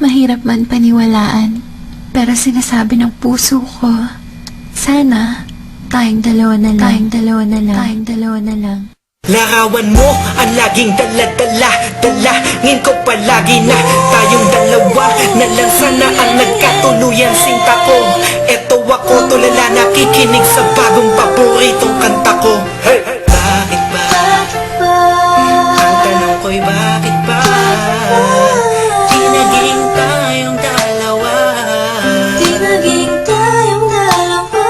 Mahirap man paniwalaan, pero sinasabi ng puso ko, sana tayong dalawa na lang, tayong dalawa na lang. Larawan mo ang laging dala-dala, dalangin ko palagi na tayong dalawa na lang sana ang nagkatuluyan. Sinta ko, eto ako tulala nakikinig sa bagong paboritong kanta ko. Hey! Bakit ba? Ang tanong ko'y bakit ba? Di naging tayong dalawa. Di naging tayong dalawa.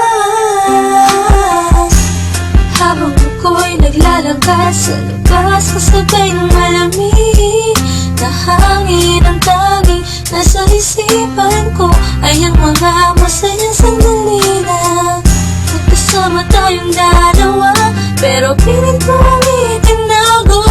Habang ako'y naglalakad sa labas, kasabay ng malamig na hangin, ang tanging nasa isipan ko ay ang mga masayang sandali na magkasama tayong dalawa. Pero pilit ko ang itinago.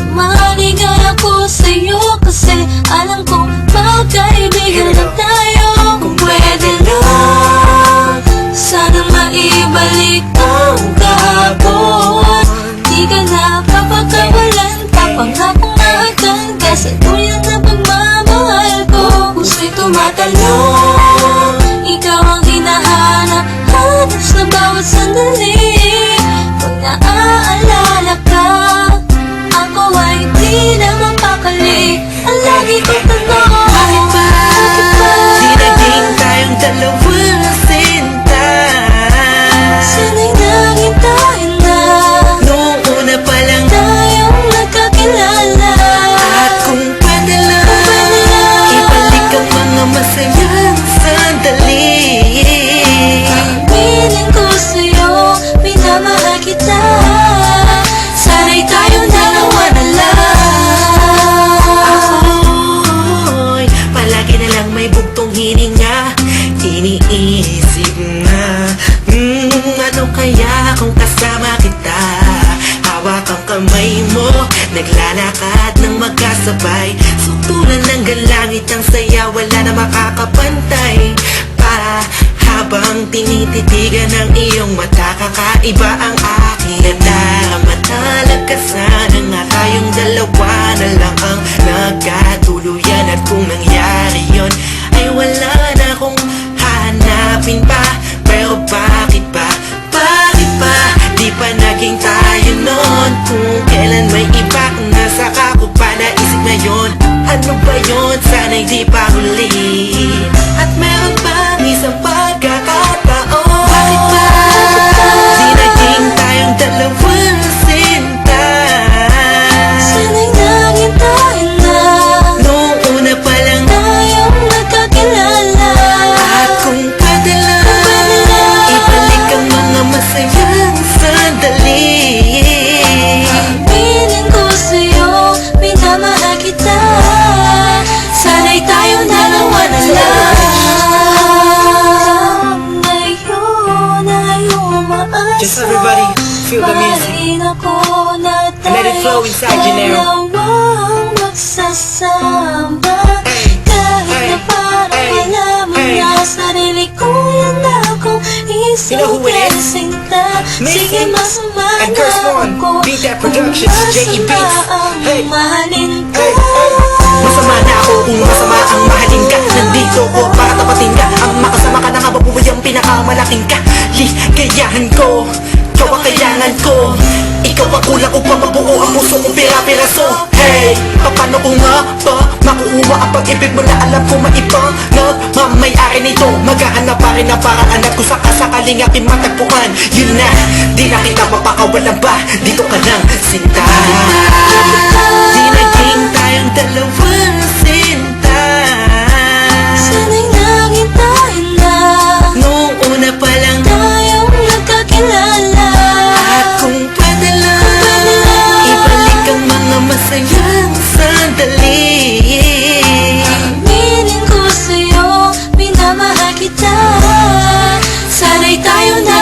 Manigan ako sa'yo kasi alam ko magkaibigan na tayo. Kung pwede lang, sana maibalik ang kahapon. Di ka na papagkawalan, papangakong naagkan ka sa tuyan na pagmamahal ko. Puso'y tumatalon, ikaw ang hinahanap sa bawat sandali. Pag naaalala ka, ako ay di na mapakali. Ang lagi kong tanong, Bakit ba? Di naging tayong dalawa sinta. sana'y naging tayo na Noong una pa lang tayong nagkakilala. at kung pwede lang, ibalik ang mga masayang sandali. Piling ko sa'yo, minamahal kita. Sana'y tayong dalawa na lang. Ako'y palagi na lang may bugtong hininga. Iniisip na ano kaya kung kasama kita? Hawak ang kamay mo, naglalakad ng magkasabay. Sutulan ng galangit ang saya, wala na makakapantay pa. Habang tinititigan ng iyong mata, kakaiba ang aking nadarama. Talaga sana nga tayong dalawa na lang ang nagkatuluyan. At kung nangyari yun, ay wala na akong hahanapin pa. Pero bakit ba? Bakit ba? Di pa naging tayo nun? Kung kailan may iba, nasa ko pa naisip na yun. Ano ba yun? Sana'y di pa huli. At meron pang isang pagkakataon. Bakit ba? Di naging tayong dalawa sinta. Sana'y naging tayo na Noong una pa lang tayong nagkakilala. at kung pwede lang, ibalik ang mga masayang sandali. Piling ko sa'yo, minamahal kita. Sana'y tayong dalawa na lang. Ngayon ay umaasa. Just everybody feel the music. Mahalin ako na And let it flow inside you now. dalawang magsasama. Kahit na parang alam mo hey. na sarili ko yan akong You know who it is? sinta. Sige, Mason masama and Curse One. Beat That Productions, J.E. Beats. Hey. Mahalin ka. Hey, hey. Masama na ako kung masama ang mahalin ka. Nandito ko para tapatin ka. Ang makasama ka na nga mabubuhay ang pinakamalaking ka. Ligayahan ko, ikaw ang kailangan ko. Ikaw ang kulang upang mabuo ang puso kong pira-piraso. Hey, paano ko nga ba makukuha ang pag-ibig mo na alam ko maibang nagmamayari nito? Maghahanap pa rin ang paraan at kung sakasakaling aking matagpuan. Yun na, di na kita mapakawalan ba? Dito ka lang, sinta. Di naging tayong dalawa sinta. Sana'y naging tayo na Noong una pa lang tayong nagkakilala. at kung pwede lang, ibalik ang mga masayang sandali. Piling ko sa'yo, minamahal kita. Sana'y tayo na